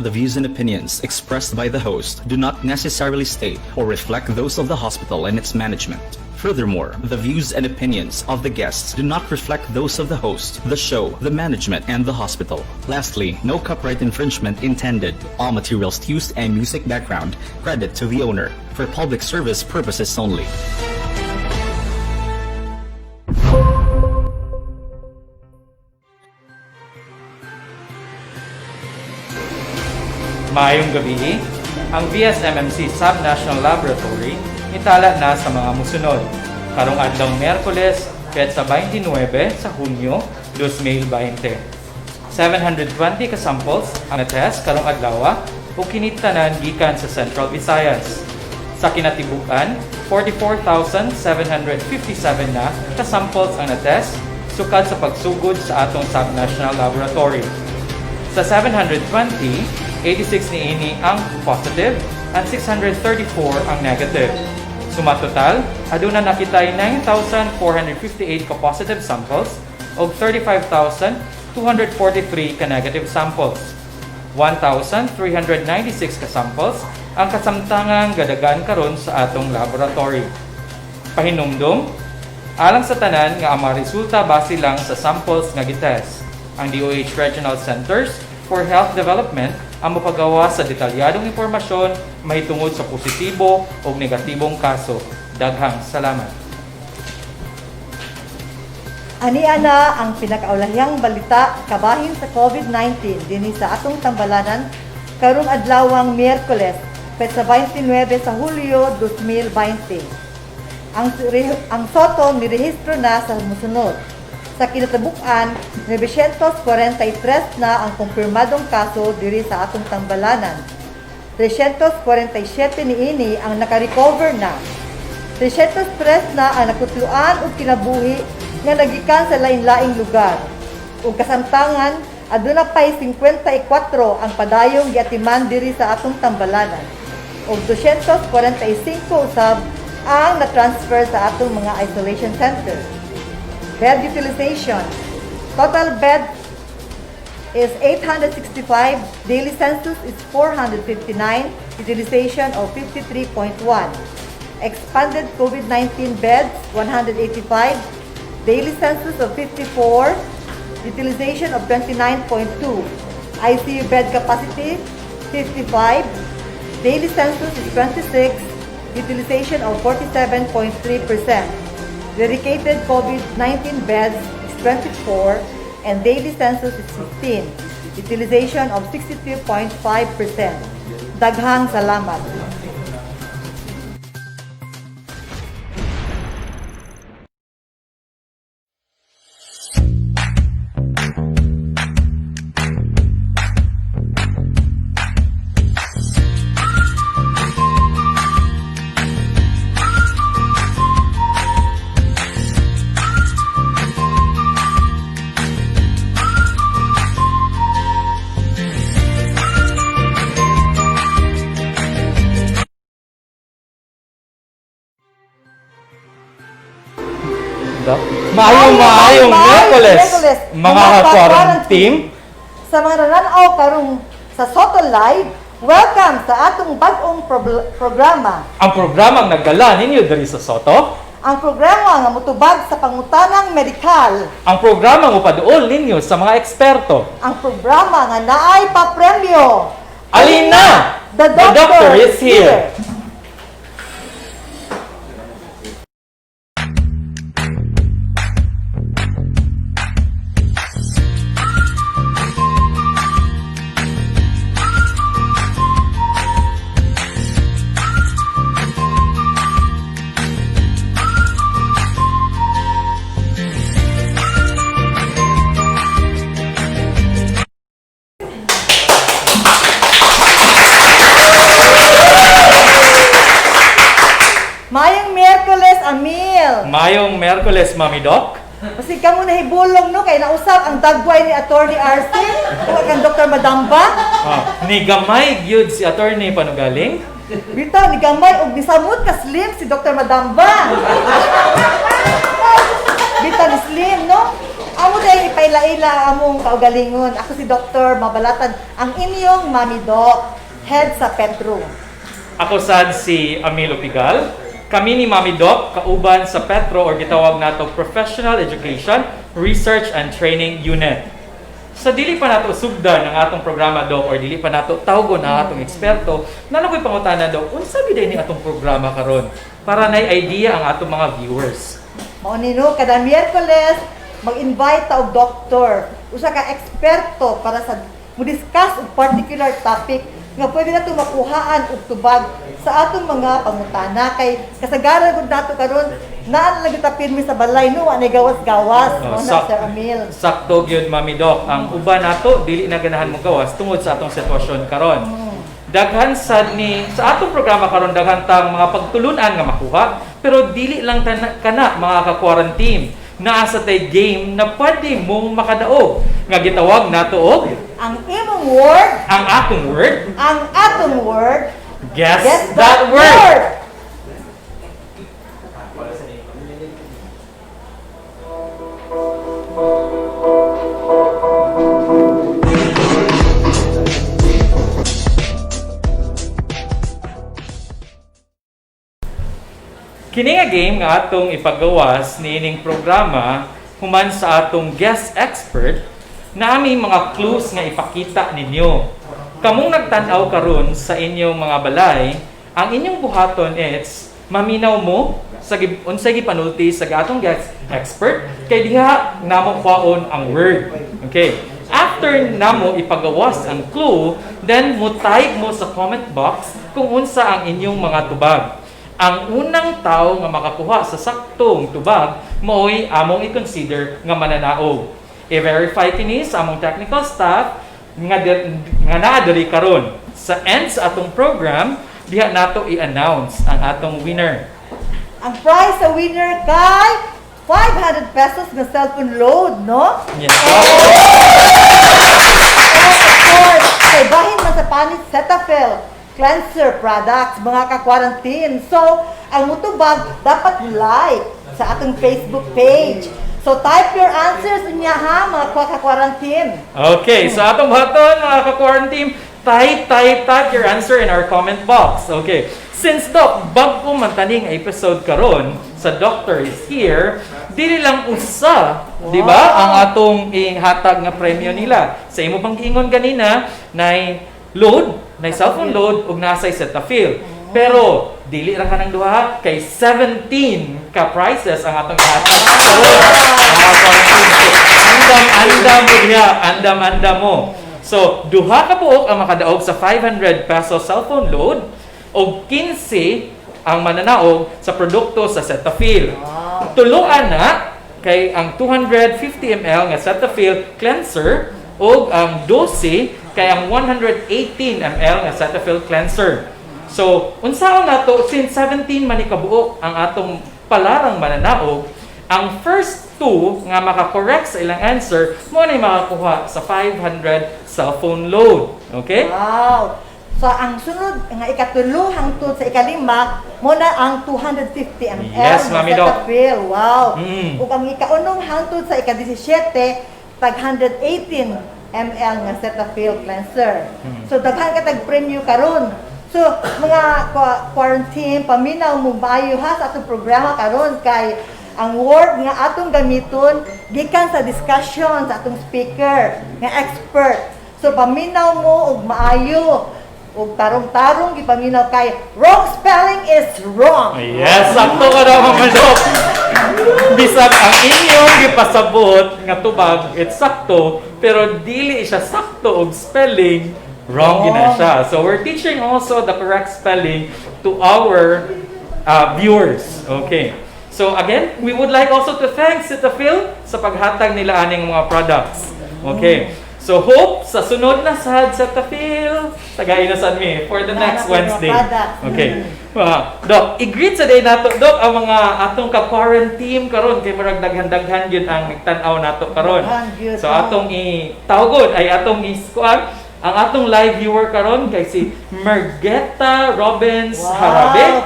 The views and opinions expressed by the host do not necessarily state or reflect those of the hospital and its management. Furthermore, the views and opinions of the guests do not reflect those of the host, the show, the management, and the hospital. Lastly, no copyright infringement intended. All materials used and music background credit to the owner for public service purposes only. Maayong gabi, ang VSMMC Sub-National Laboratory itala na sa mga musunod. Karong adlong Miyerkules, petsa 29 sa Hunyo 2020. 720 ka samples ang na-test karong adlaw ug kinitanan gikan sa Central Visayas. Sa kinatibukan, 44,757 na ka samples ang na-test sukad sa pagsugod sa atong Sub-National Laboratory. Sa 720, 86 niini ang positive at 634 ang negative. Suma total, aduna nakitay 9,458 ka positive samples o 35,243 ka negative samples. 1,396 ka samples ang kasamtangang gadagan karon sa atong laboratory. Pahinumdum, alang sa tanan nga ang mga resulta base lang sa samples nga gitest. Ang DOH Regional Centers for Health Development ang mapagawa sa detalyadong impormasyon mahitungod sa positibo o negatibong kaso. Daghang salamat. Aniana ang pinakaulahiyang balita kabahin sa COVID-19 dinhi sa atong tambalanan karong adlawang Miyerkules, petsa 29 sa Hulyo 2020. Ang Sotto nirehistro na sa musunod. Sa kinatabukan, 943 na ang kumpirmadong kaso diri sa atong tambalanan. 347 niini ang nakarecover na. 303 na ang nakutluan o kinabuhi nga nagikan sa lain-laing lugar. Ug kasamtangan, aduna pay 54 ang padayong giatiman diri sa atong tambalanan. Ug 245 usab ang na-transfer sa atong mga isolation center. Bed utilization. Total bed is 865. Daily census is 459. Utilization of 53.1. Expanded COVID-19 beds, 185. Daily census of 54. Utilization of 29.2. ICU bed capacity, 55. Daily census is 26. Utilization of 47.3%. Dedicated COVID-19 beds is 24 and daily census is 15. Utilization of 62.5%. Daghang salamat. Maayong Miyerkules, mga ka-quarantine team. Sa mga nananaw karong sa Sotto Live, welcome sa atong bag-ong programa. Ang programang nagdala ninyo diri sa Sotto. Ang programa nga mutubag sa pangutanang medikal. Ang programang upaduol ninyo sa mga eksperto. Ang programa nga naay pa-premyo. Alina! The doctor is here! Mayong Miyerkules, Amil. Mayong Miyerkules, Mami Doc. Kasi ka mo nahibulong no, kay nausap ang dagway ni Attorney RC o kang Dr. Madamba. Ni gamay gyud si attorney panugaling. Bitaw, ni gamay og nisamot ka slim si Dr. Madamba. Bitaw ni slim, no? Amo dahil ipailaila among kaugalingon. Ako si Dr. Mabalatan, ang inyong Mami Doc, head sa Petro. Ako sad si Amilo Pigal. Kami ni Mami Doc, kauban sa Petro or gitawag nato Professional Education, Research and Training Unit. Sa dili pa nato sugdan ang atong programa Doc or dili pa nato tawgon ang atong eksperto, nanakoy pangutana Doc, unsa gid ni atong programa karon para nay idea ang atong mga viewers. Mao nino kada Miyerkules mag-invite ta og doktor, usa ka eksperto para sa mo-discuss og particular topic nga pwede nato makuhaan og tubag sa atong mga pangutana kay kasagaran gud nato karon naa lang ta pirmi sa balay no wa nay gawas-gawas mo na Sir Amil. Sakto gyud Mami Doc, ang uban nato dili na ganahan mo gawas tungod sa atong sitwasyon karon. Daghan sad ni sa atong programa karon daghan tang mga pagtulunan nga makuha pero dili lang kana mga ka-quarantine. Naa sa tay game na pwede mong makadaog nga gitawag nato og ang imong word, ang akong word, ang atong word, guess that word. Kini nga game nga atong ipagawas niining programa human sa atong guest expert na aming mga clues nga ipakita ninyo. Kamong nagtan-aw karon sa inyong mga balay, ang inyong buhaton is maminaw mo sa unsay gipanulti sa atong guest expert kay diha namo kwaon ang word. Okay. After namo ipagawas ang clue, then mo type mo sa comment box kung unsa ang inyong mga tubag. Ang unang tao nga makakuha sa saktong tubag mao'y among i-consider nga mananaog. I-verify kini sa among technical staff nga naa diri karon. Sa end sa atong program, diha nato i-announce ang atong winner. Ang prize sa winner kay 500 pesos na cellphone load, no? Yes. Of course, kay bahin man sa panit Cetaphil cleanser products, mga ka-quarantine. So, ang mutubag dapat like sa ating Facebook page. So, type your answers niya ha, mga ka-quarantine. Okay, so atong buhaton, mga ka-quarantine, type your answer in our comment box. Okay. Since Doc, bago man taning episode karon sa Doctor is Here, dili lang usa, di ba, ang atong ihatag nga premyo nila. Sa imo bang giingon ganina, nay load, nay cellphone load ug nasay Cetaphil. Pero dili ra kanang duha kay 17 ka prizes ang atong ihatag. Andam mo. So duha ka buok ang makadaog sa 500 peso cellphone load o 15 ang mananaog sa produkto sa Cetaphil. Tuluan na kay ang 250 ml nga Cetaphil cleanser o ang 12 kay ang 118 ml nga Cetaphil cleanser. So, unsaon nato since 17 man ikabuok ang atong palarang mananaog, ang first two nga maka-correct sa ilang answer mo na makakuha sa 500 cellphone load. Okay? Wow! So, ang sunod nga ikatulo hangtod sa ikalima mo na ang 250 ml Yes, nga Mami Doc. Cetaphil. Wow! Mm. Ug ang ikaunong hangtod sa ika-17 tag 118 ml nga Cetaphil cleanser. So daghan ka tag premyo karon. So mga quarantine paminaw mo maayo ha sa atong programa karon kay ang word nga atong gamiton gikan sa discussion sa atong speaker nga expert. So paminaw mo og maayo ug tarong-tarong gipaminaw kay wrong spelling is wrong. Yes, sakto ka daw mga Doc. Bisag ang inyong gipasabot nga tubag, it's sakto, pero dili siya sakto og spelling, wrong gina siya. So we're teaching also the correct spelling to our viewers. Okay. So again, we would like also to thank Cetaphil sa paghatag nila aning mga products. Okay. So hope sa sunod na sad Cetaphil, tagainasan mi for the next Wednesday. Okay. Doc, i-greet sa day nato Doc ang mga atong ka-quarantine karon kay murag daghan-daghan gyud ang nagtan-aw nato karon. So atong itawgon ay atong iskuan ang atong live viewer karon kay si Mergeta Robbins Harabe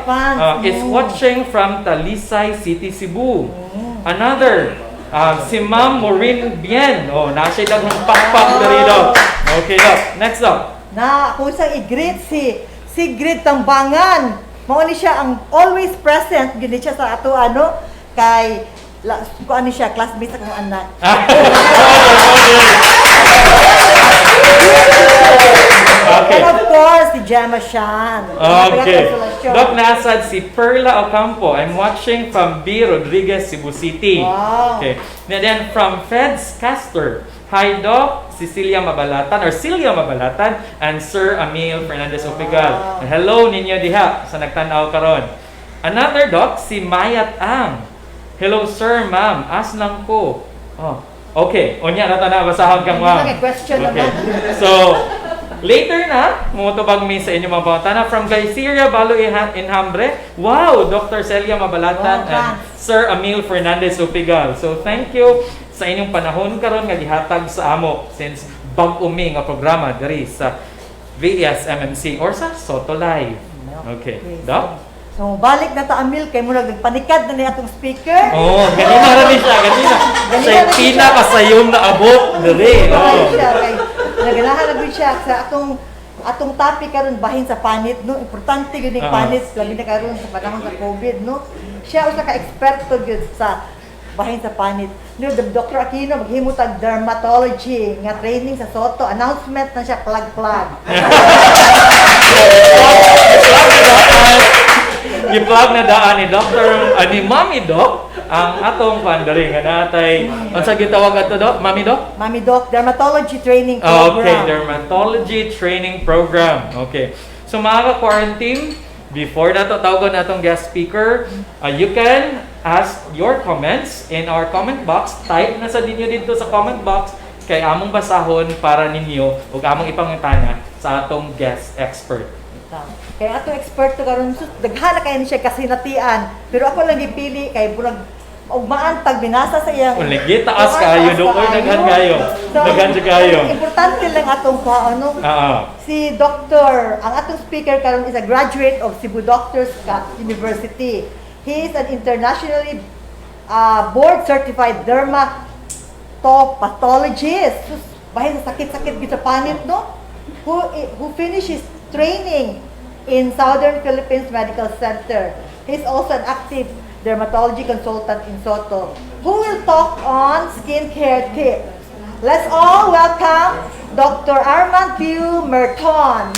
is watching from Talisay City, Cebu. Another Si Ma'am Maureen Bien. Oh, nasa daghang pakpak diri Doc. Okay, Doc. Next, Doc. Na ako isang i-greet si Sigrid Tambangan. Mao ni siya ang always present gid siya sa ato kay kung ano siya classmate sa kong anak. Okay. And of course, si Gemma Shan. Okay. Doc, nasad si Perla Ocampo. I'm watching from B. Rodriguez, Cebu City. Wow. Okay. And then from Feds Castor. Hi, Doc. Celia Mabalatan and Sir Emil Fernandez Opigal. And hello ninyo diha sa nagtanaw karon. Another Doc, si Mayat Ang. Hello, Sir, Ma'am. As lang ko. Oh. Okay. Unya na ta basahon kang Ma'am. Question Okay. naman. So, later na, mumutubag mi sa inyo mga pangutana from Gaisiria Balo Inhambre. Wow, Dr. Celia Mabalatan and Sir Emil Fernandez Upigal. So, thank you sa inyong panahon karon nga gihatag sa amo since bag-o mi nga programa diri sa VS MMC or sa Sotto Live. Okay. Doc? So, balik na ta Amil kay murag nagpanikad na ni atong speaker. Oh, ganina rin siya, ganina. Siya pinakasayong na abot diri. Oh. Naganahan na siya sa atong topic karon bahin sa panit no. Importante gyud yung panit labi na karon sa panahon sa COVID no. Siya usa ka eksperto gyud sa bahin sa panit. No, Dr. Aquino maghimutag dermatology nga training sa Sotto. Announcement na siya plug. Gi-plug na daan ni Dr. ni Mami Doc ang atong pandari nga natay unsa gitawag ato Doc? Mami Doc? Mami Doc dermatology training program. Okay, dermatology training program. Okay. So mga ka-quarantine, before nato tawagon natong guest speaker, you can ask your comments in our comment box. Type na sa ninyo dito sa comment box kay among basahon para ninyo ug among ipangutana sa atong guest expert. Kaya ato eksperto karon daghan kay ni siya kasinatian pero ako lang gipili kay burag ugmaan pag binasa sa iyang lagi taas kayo do oy daghan kayo. Importante lang atong si Dr. ang atong speaker karon is a graduate of Cebu Doctors University. He is an internationally board certified dermatopathologist. Bahin sa sakit-sakit gid sa panit no. Who finished his training in Southern Philippines Medical Center. He's also an active dermatology consultant in Sotto, who will talk on skincare tips. Let's all welcome Dr. Armand Piu Merton.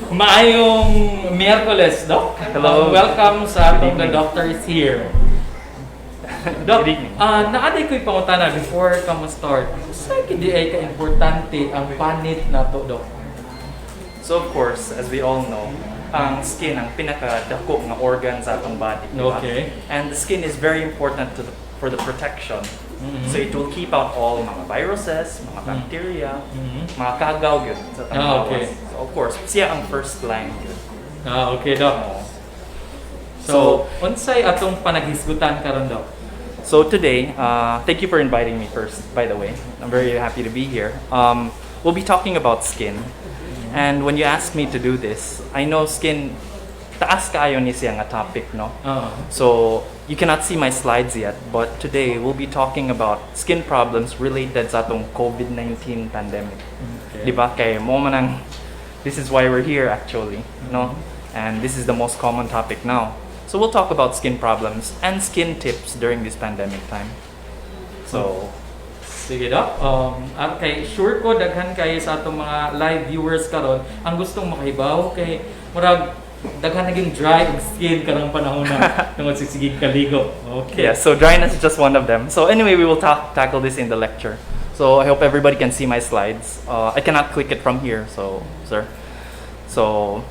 Maayong Miyerkules, Doc. Hello. Welcome sa atong The Doctor is Here. Doc, naaday ko'y pangutana before ka ma-start. Saan hindi ay ka-importante ang panit na to, Doc? So of course, as we all know, ang skin ang pinakadako nga organ sa atong body. Diba? Okay. And the skin is very important for the protection. Mm-hmm. So it will keep out all mga viruses, mga bacteria, mga kagaw yun sa atong okay. So of course, siya ang first line yun. Okay, Doc. So, unsay atong panaghisgutan karon, Doc? So today, thank you for inviting me first, by the way. I'm very happy to be here. We'll be talking about skin. And when you asked me to do this, I know skin, taas kaayo ni siya nga topic, no? So, you cannot see my slides yet, but today we'll be talking about skin problems related sa atong COVID-19 pandemic. Okay. Diba? Kay mo manang, this is why we're here actually, no? And this is the most common topic now. So we'll talk about skin problems and skin tips during this pandemic time. So, sige, Doc. Kay sure ko daghan kayo sa atong mga live viewers karon ang gustong makahibaw kay murag daghan naging dry ang skin karang panahon na tungod sa sigig kaligo. Okay. yeah, so dryness is just one of them. So anyway, we will tackle this in the lecture. So I hope everybody can see my slides. I cannot click it from here, so sir. So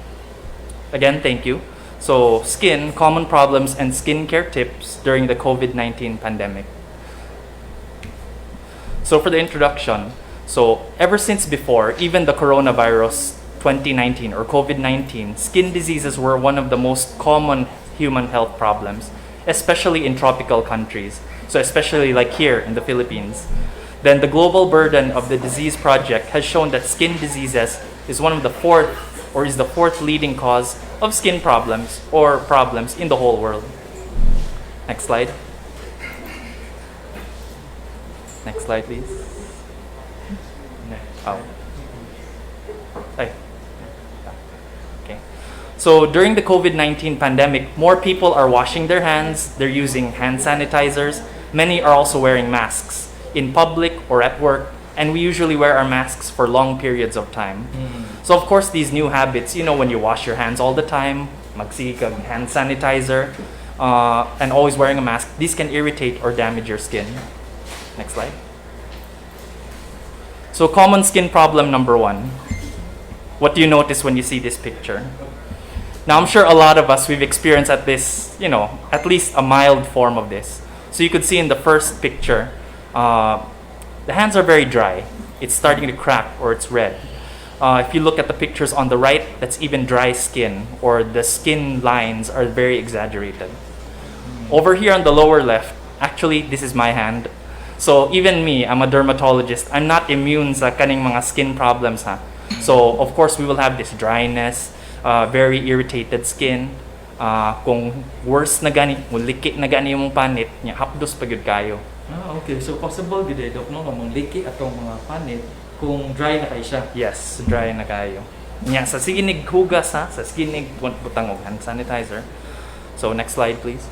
again, thank you. So skin, common problems and skincare tips during the COVID-19 pandemic. So for the introduction, so ever since before, even the coronavirus 2019 or COVID-19, skin diseases were one of the most common human health problems. especially in tropical countries. So especially like here in the Philippines. Then the global burden of the disease project has shown that skin diseases is the fourth leading cause of skin problems or problems in the whole world. Next slide. Next slide, please. Oh. Ay. Okay. So during the COVID-19 pandemic, more people are washing their hands, they're using hand sanitizers. Many are also wearing masks in public or at work, and we usually wear our masks for long periods of time. So of course, these new habits, when you wash your hands all the time, magsige kag hand sanitizer, and always wearing a mask, these can irritate or damage your skin. Next slide. So common skin problem number 1. What do you notice when you see this picture? Now I'm sure a lot of us, we've experienced at least a mild form of this. So you could see in the first picture, the hands are very dry. It's starting to crack or it's red. If you look at the pictures on the right, that's even dry skin, or the skin lines are very exaggerated. Over here on the lower left, actually this is my hand. So even me, I'm a dermatologist, I'm not immune sa kaning mga skin problems ha. So of course we will have this dryness, very irritated skin. Kung worse na gani, muliki na gani yung panit, nya hapdos pa gyud kayo. Okay. So possible gid dok no mong liki atong mga panit kung dry na kay siya. Yes, dry na kayo. Nya sa siginig hugas ha, sa siginig butang og hand sanitizer. So next slide please.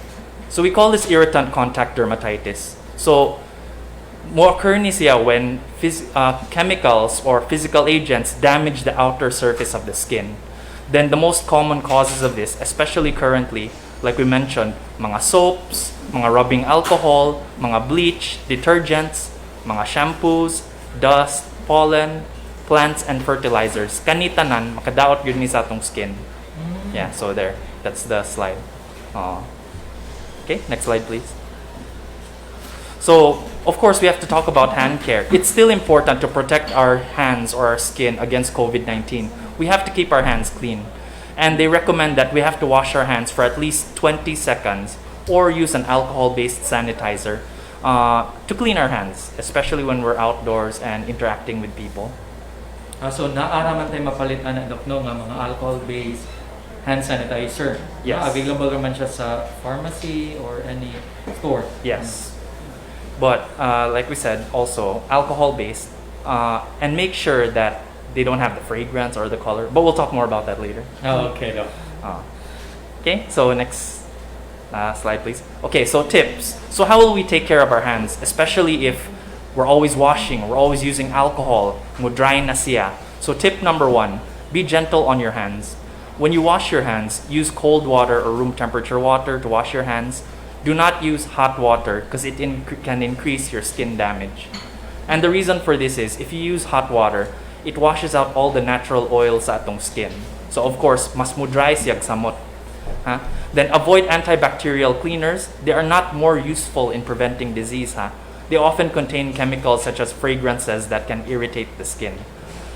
So we call this irritant contact dermatitis. So more occur ni siya when chemicals or physical agents damage the outer surface of the skin. Then the most common causes of this, especially currently, like we mentioned, mga soaps, mga rubbing alcohol, mga bleach, detergents, mga shampoos, dust, pollen, plants, and fertilizers. Kanitanan, makadaot yun ni sa atong skin. Yeah, so there. That's the slide. Okay, next slide please. So, of course, we have to talk about hand care. It's still important to protect our hands or our skin against COVID-19. We have to keep our hands clean. And they recommend that we have to wash our hands for at least 20 seconds or use an alcohol-based sanitizer to clean our hands, especially when we're outdoors and interacting with people. So naara man tay mapalit ana dok no nga mga alcohol-based hand sanitizer. Yes. Available naman siya sa pharmacy or any store. Yes. But like we said, also alcohol-based, and make sure that they don't have the fragrance or the color. But we'll talk more about that later. Okay, dok. Okay, so next slide, please. Okay, so tips. So how will we take care of our hands, especially if we're always washing, we're always using alcohol, mo dry na siya. So tip number 1, be gentle on your hands. When you wash your hands, use cold water or room temperature water to wash your hands. Do not use hot water because it can increase your skin damage. And the reason for this is, if you use hot water, it washes out all the natural oils sa atong skin. So of course, mas mo dry siyag samot. Then avoid antibacterial cleaners. They are not more useful in preventing disease. They often contain chemicals such as fragrances that can irritate the skin.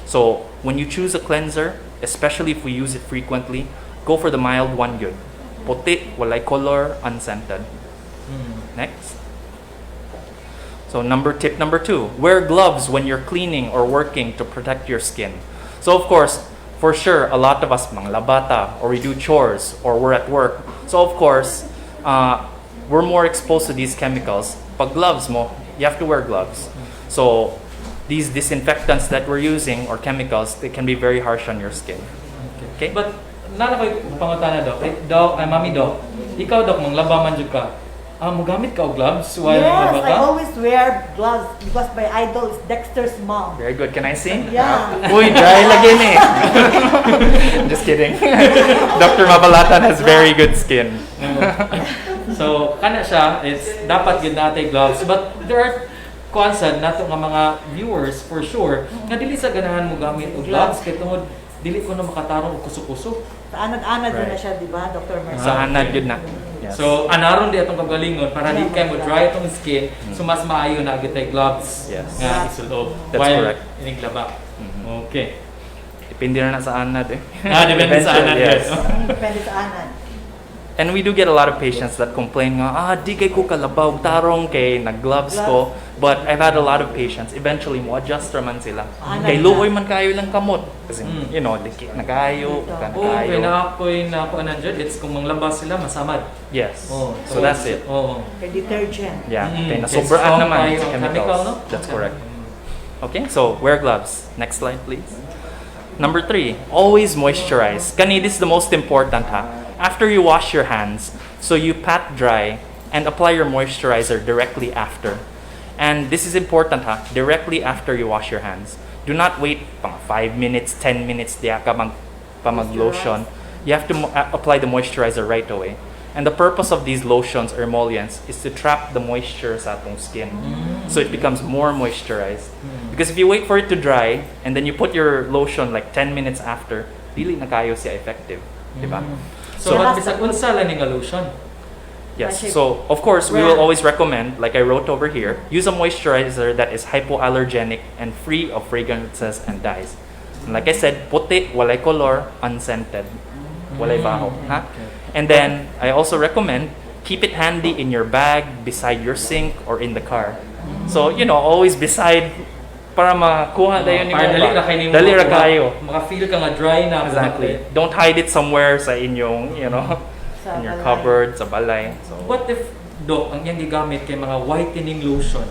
So when you choose a cleanser, especially if we use it frequently, go for the mild one good. Puti, walay color, unscented. Next. So tip number 2, wear gloves when you're cleaning or working to protect your skin. So of course, for sure, a lot of us mga labata, or we do chores, or we're at work. So of course, we're more exposed to these chemicals. Pag gloves mo, you have to wear gloves. So these disinfectants that we're using or chemicals, they can be very harsh on your skin. Okay? But nana koy pangutana dok. Mami dok. Ikaw dok manglaba man jud ka. Mogamit ka og gloves while Yes, naglaba ka? I always wear gloves because my idol is Dexter's mom. Very good. Can I see? Yeah. Uy, dry lagi ni. Just kidding. Dr. Mabalatan has very good skin. So kana siya, it's dapat gid natay gloves, but there are kuansan nato nga mga viewers for sure nga dili sa ganahan mo gamit og gloves kay tungod dili ko na makatarong og kusog-kusog. Sa anad-anad din na Right. siya, di ba, Dr. Marcel? Sa anad yun na. Yes. So anaron di atong kagalingon para di kay mo dry atong skin, so mas maayo na gid tay gloves Yes. nga isulob That's while correct. iniglaba. Okay. Depende na sa anad eh. Depende sa anad. Yes. Yes. Depende sa anad. And we do get a lot of patients that complain nga, di kay ko kalabaw tarong kay nag-gloves ko. But I've had a lot of patients, eventually mo adjust man sila. Kay luoy man kayo lang kamot. Kasi, you know, dikit na kayo, kan kayo. Kaya ako'y nakuha dyan, it's kung manglabas sila, masamad. Yes. So that's it. Kay detergent. Yeah. Kay It's nasobraan strong naman tayo, sa chemical, chemicals. no? That's correct. Okay, so wear gloves. Next slide, please. Number 3, always moisturize. Kani, this is the most important ha. After you wash your hands, so you pat dry and apply your moisturizer directly after. And this is important ha, directly after you wash your hands. Do not wait pang 5 minutes, 10 minutes diya ka mag-lotion. You have to apply the moisturizer right away. And the purpose of these lotions or emollients is to trap the moisture sa atong skin. So it becomes more moisturized. Because if you wait for it to dry and then you put your lotion like 10 minutes after, dili na kayo siya effective, di ba? So, bisag unsa lang nga lotion? Yes. So, of course, we will always recommend, like I wrote over here, use a moisturizer that is hypoallergenic and free of fragrances and dyes. And like I said, puti, walay color, unscented, walay baho. Ha? And then, I also recommend, keep it handy in your bag, beside your sink, or in the car. So, you know, always beside, para makuha na yun yung dali ra kayo. Maka-feel ka nga dry na. Exactly. Don't hide it somewhere sa inyong, you know, in your cupboard, sa balay. So, What if, Dok, ang iyang gigamit kay mga whitening lotion?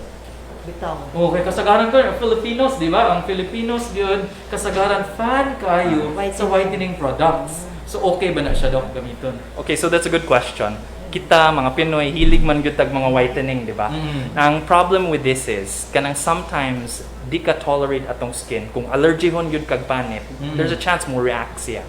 Bitaw. Okay, kasagaran ko, ang Filipinos, di ba? Ang Filipinos yun, kasagaran fan kayo sa whitening products. So okay ba na siya, Dok, gamiton? okay, so that's a good question. Kita, mga Pinoy, hilig man gyud tag mga whitening, di ba? Ang problem with this is, kanang sometimes, di ka tolerate atong skin. Kung allergy hon gyud kag panit, there's a chance mo react siya.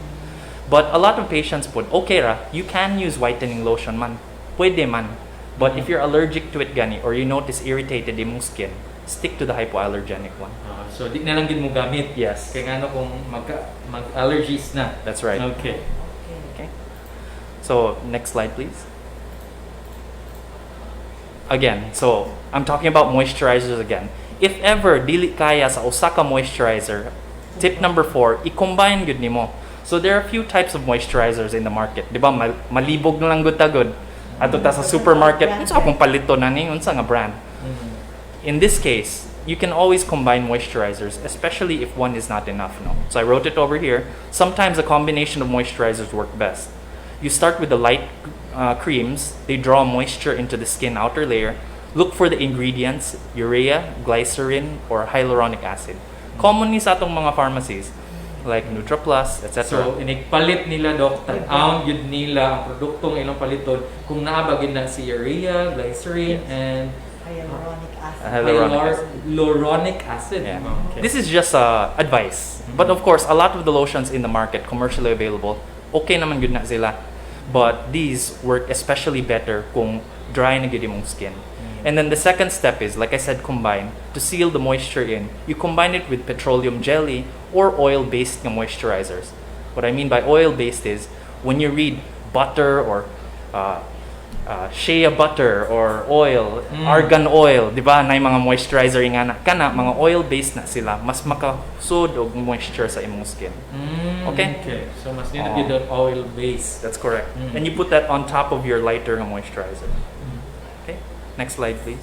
But a lot of patients put, okay ra, you can use whitening lotion man. Pwede man. But if you're allergic to it gani, or you notice irritated imong skin, stick to the hypoallergenic one. So di na lang din mo gamit. Yes. Kaya nga ano kung mag-allergies na. That's right. Okay. Okay. So, next slide, please. Again, so, I'm talking about moisturizers again. If ever, dili kaya sa usa ka moisturizer, tip number 4, i-combine gud nimo. So, there are a few types of moisturizers in the market. Di ba, malibog na lang gud tagod. Ato ta sa supermarket, unsa akong palito na ni, unsa nga brand. In this case, you can always combine moisturizers, especially if one is not enough. No? So I wrote it over here. Sometimes a combination of moisturizers work best. You start with the light creams. They draw moisture into the skin outer layer. Look for the ingredients, urea, glycerin, or hyaluronic acid. Common ni sa atong mga pharmacies, like NutraPlus, etc. So, inigpalit nila, Dok, tan-aw yun nila ang produktong ilang paliton kung naabagin na si urea, glycerin, and hyaluronic acid. Yeah. Okay. This is just advice. But of course, a lot of the lotions in the market, commercially available, okay naman good na sila. But these work especially better kung dry na gyud imong skin. And then the second step is, like I said, combine. To seal the moisture in, you combine it with petroleum jelly or oil-based moisturizers. What I mean by oil-based is, when you read butter or shea butter or oil, argan oil, di ba? Na yung mga moisturizer nga na, kana, mga oil-based na sila, mas makasud og moisture sa imong skin. Okay? So, mas nila yun ang oil base. That's correct. And you put that on top of your lighter moisturizer. Okay? Next slide, please.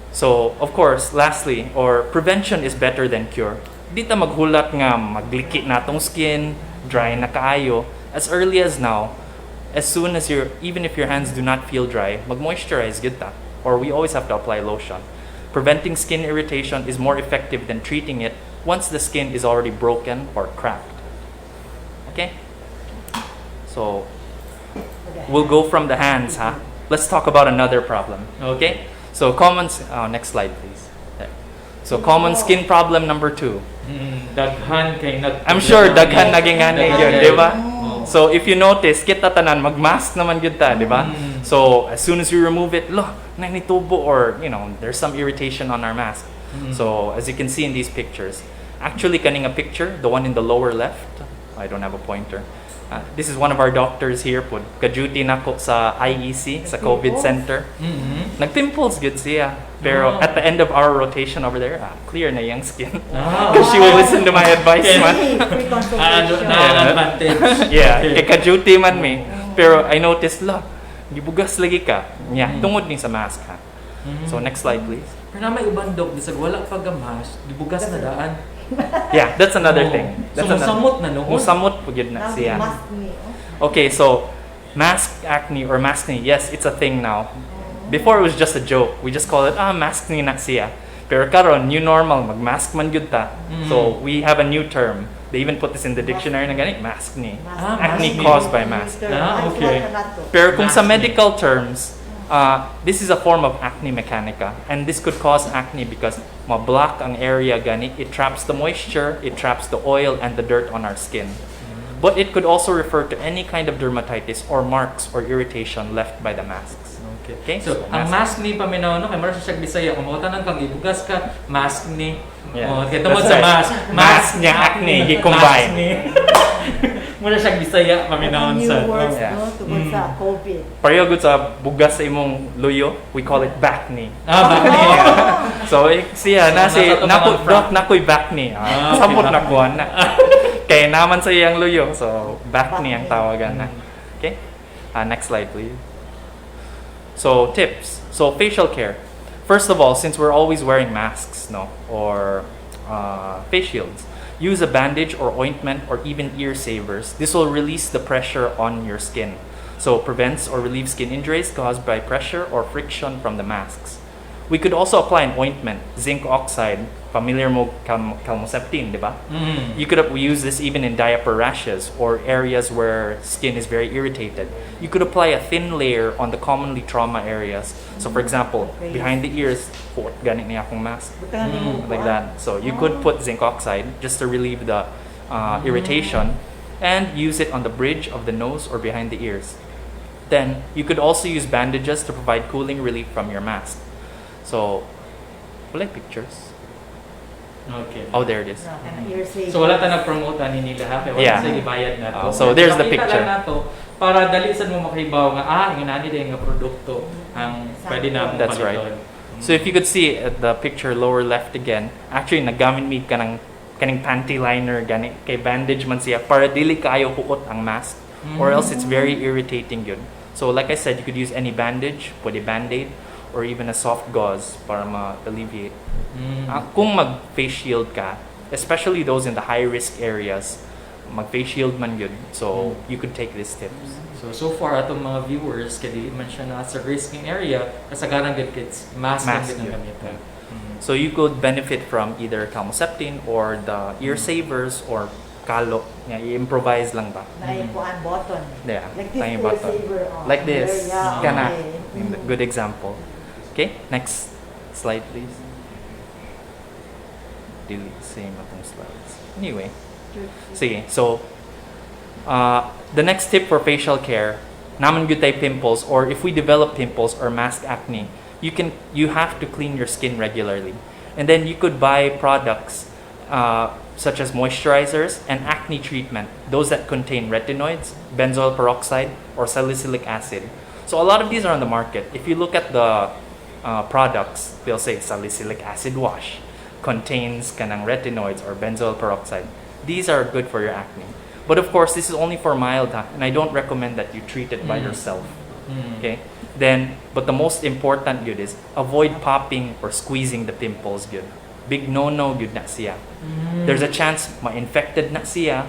So, of course, lastly, or prevention is better than cure. Di ta maghulat nga magliki na tong skin, dry na kaayo. As early as now, as soon as even if your hands do not feel dry, mag-moisturize gid ta. Or we always have to apply lotion. Preventing skin irritation is more effective than treating it once the skin is already broken or cracked. Okay? So, we'll go from the hands, huh? Let's talk about another problem. Okay? So, next slide, please. There. So, common skin problem number 2. Daghan kay I'm sure daghan naging ani yun, di ba? So, if you notice, kita tanan, mag-mask naman yun ta, di ba? So, as soon as you remove it, nanitubo, or, there's some irritation on our mask. So, as you can see in these pictures, actually, kaning a picture, the one in the lower left, I don't have a pointer. This is one of our doctors here po. Ka-duty na ko sa IEC, sa COVID center. Nag-pimples good siya. Pero at the end of our rotation over there, clear na yung skin. Because she will listen to my advice man. Free consultation. Advantage. Yeah, kay ka-duty man me. Pero I noticed, gibugas lagi ka. Yeah, tungod ni sa mask ha. So next slide please. Pero na may ubang dog, bisag wala pag-gamas, gibugas na daan. Yeah, that's another thing. That's So musamot na noon. Musamot po yun na siya. Mask me. Okay, so mask acne or maskne, yes, it's a thing now. Before it was just a joke. We just call it maskne na siya. Pero karon new normal, mag-mask man gyud ta. So we have a new term. They even put this in the dictionary na gani, maskne. Acne maskne. caused by mask. Okay. Pero kung sa medical terms, this is a form of acne mechanica, and this could cause acne because ma-block ang area gani. It traps the moisture, it traps the oil and the dirt on our skin. But it could also refer to any kind of dermatitis or marks or irritation left by the masks. Okay? So, ang mask ni paminaw no, kay mara siya Bisaya, kung mautan kang ibugas ka, mask ni. Yeah. Kaya tungod sa That's mask, Mask niya acne, i-combine. Muna siya Bisaya paminawon New sa. words, Yeah. no? Tungkol sa COVID. Pareho gud sa bugas sa imong luyo, we call it bacne. Bakit? So siya na si Nasa to naku mga doc nakoy bacne. Sabot na kuan na. Kaya naman sa iyang luyo, so bacne ang tawagan na. Okay? Next slide please. So tips. So facial care. First of all, since we're always wearing masks, no, or face shields, use a bandage or ointment or even ear savers. This will release the pressure on your skin. So prevents or relieves skin injuries caused by pressure or friction from the masks. We could also apply an ointment, zinc oxide, familiar mo calmoseptine, di ba? We use this even in diaper rashes or areas where skin is very irritated. You could apply a thin layer on the commonly trauma areas. So for example, behind the ears, ganit niya akong mask. Like that. So you could put zinc oxide just to relieve the irritation and use it on the bridge of the nose or behind the ears. Then you could also use bandages to provide cooling relief from your mask. So, wala pictures. Okay. Oh, there it is. So wala ta nag-promote ani nila ha, kaya wala Yeah. sa ibayad na to. So there's the Pakita picture. lang nato para dali sad mo makahibaw nga yung nani din nga produkto ang pwede na mo That's right. paliton. So if you could see at the picture lower left again, actually nagamit mi kanang panty liner gani kay bandage man siya para dili kaayo huot ang mask or else it's very irritating yun. So like I said, you could use any bandage, pwede band-aid or even a soft gauze para ma-alleviate. Kung mag-face shield ka, especially those in the high-risk areas, mag-face shield man yun. So, you could take these tips. So far atong mga viewers kay dili man siya na sa risking area kasagaran gid kids mask Mask din yun. ang gamiton. So, you could benefit from either calmoseptine or the ear savers or kalo. Yeah, i-improvise lang ba? Naipuan button. Yeah, Like this tiny ear button. saver. Oh, Like this. there, yeah, Kana. okay. Good example. Okay, next slide please. Delete same atong slides. Anyway, sige. So, the next tip for facial care, naman gyud tay pimples or if we develop pimples or mask acne, you have to clean your skin regularly. And then you could buy products such as moisturizers and acne treatment, those that contain retinoids, benzoyl peroxide, or salicylic acid. So a lot of these are on the market. If you look at the products, they'll say salicylic acid wash contains kanang retinoids or benzoyl peroxide. These are good for your acne. But of course, this is only for mild, and I don't recommend that you treat it by yourself. Okay? But the most important good is avoid popping or squeezing the pimples good. Big no-no good na siya. There's a chance ma-infected na siya,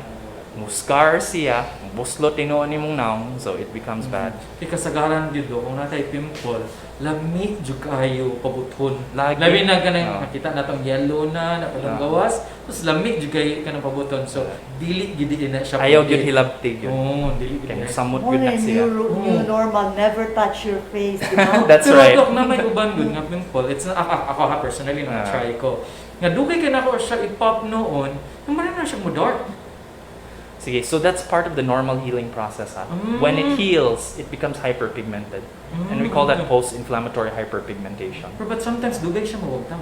mo-scar siya, buslot tinuan nimong naong, so it becomes bad. Kasagaran gid do kung natay pimple, lami jud kayo pabuton. Lagi. Labi na kanang nakita natong yellow na gawas, tapos lami jud kayo kanang pabuton. So dili gid na siya. Ayaw gyud hilabtig yun. Oh, dili gid. Kaya samot Muna gyud na yung siya. new normal, never touch your face, you know? That's Pero right. dok na may uban gud nga pimple. It's ako ha personally na try ko. Nga dugay kay nako siya i-pop noon, naman na siya mo dark. Sige, so that's part of the normal healing process. When it heals, it becomes hyperpigmented. And we call that post-inflammatory hyperpigmentation. But sometimes dugay siya mawagtang.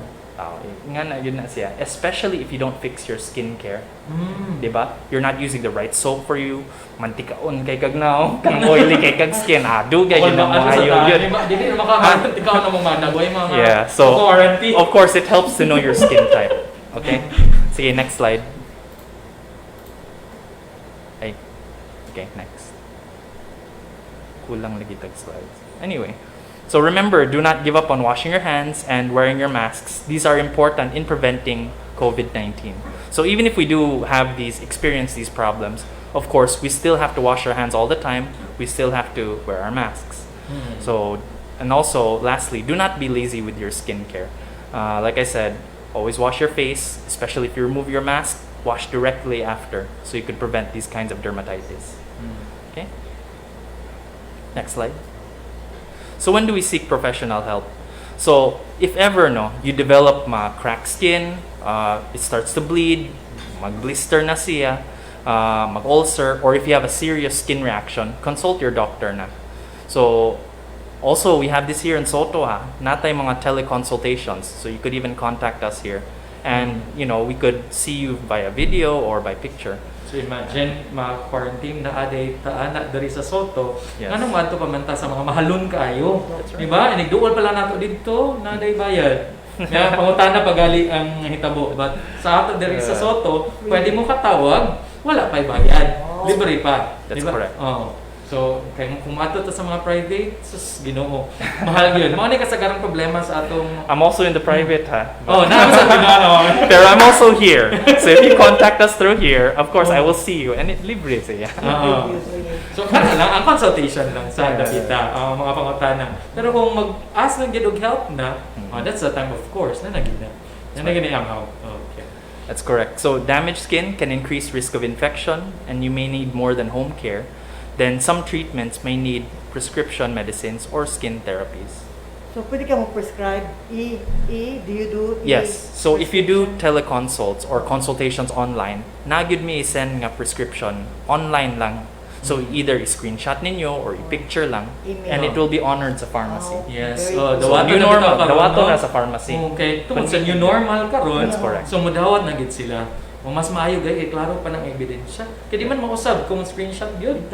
Nga na, yun na siya. Especially if you don't fix your skincare. Diba? You're not using the right soap for you. Mantikaon kay kagnaw. Kang oily kay kag skin. Dugay yun ang mga yun. Dili na makamantika na mong managway mga Yeah, so warranty. of course it helps to know your skin type. Okay? Sige, next slide. Okay, next. Kulang lagi tag slides. Anyway, so remember, do not give up on washing your hands and wearing your masks. These are important in preventing COVID-19. So even if we do experience these problems, of course, we still have to wash our hands all the time. We still have to wear our masks. So, and also, lastly, do not be lazy with your skincare. Like I said, always wash your face, especially if you remove your mask. Wash directly after, so you could prevent these kinds of dermatitis. Okay. Next slide. So when do we seek professional help? So if ever you develop cracked skin, it starts to bleed, mag-blister na siya, mag-ulcer, or if you have a serious skin reaction, consult your doctor na. So also we have this here in Sotto natay mga teleconsultations, so you could even contact us here. And we could see you via video or by picture. So imagine, ma-quarantine na aday taana dari sa Sotto. Yes. Anong man to pamanta sa mga mahalon kaayo. That's right. Diba? Inigduol pala nato dito, na aday bayad. Kaya pangutana pagali ang hitabo. But sa ato dari sa Sotto, pwede mo katawag, wala pa'y bayad. Libre pa. That's diba? correct. So, kaya kung ato to sa mga private, sus, Ginoo. Mahal yun. Mga ni kasagarang problema sa atong... I'm also in the private naman sa Ginoo. Pero I'm also here. So if you contact us through here, of course I will see you, and it libre siya. So kana lang ang consultation lang sa dapita mga pangutana. Pero kung mag-ask ng gid og help na, that's the time of course na nagina. Na nagina ang help. Okay. That's correct. So damaged skin can increase risk of infection, and you may need more than home care. Then some treatments may need prescription medicines or skin therapies. So pwede ka mo prescribe do you do Yes. So if you do teleconsults or consultations online, nagyud mi send nga prescription online lang. So either i-screenshot ninyo or i-picture lang, Email. and it will be honored sa pharmacy. Yes. Very So new normal, dawato na sa pharmacy. Okay. Tungkol sa new normal karon, That's correct. so mudawat na gid sila. O mas maayo gay klaro pa ng ebidensya. Kaya di man mausab kung screenshot gyud.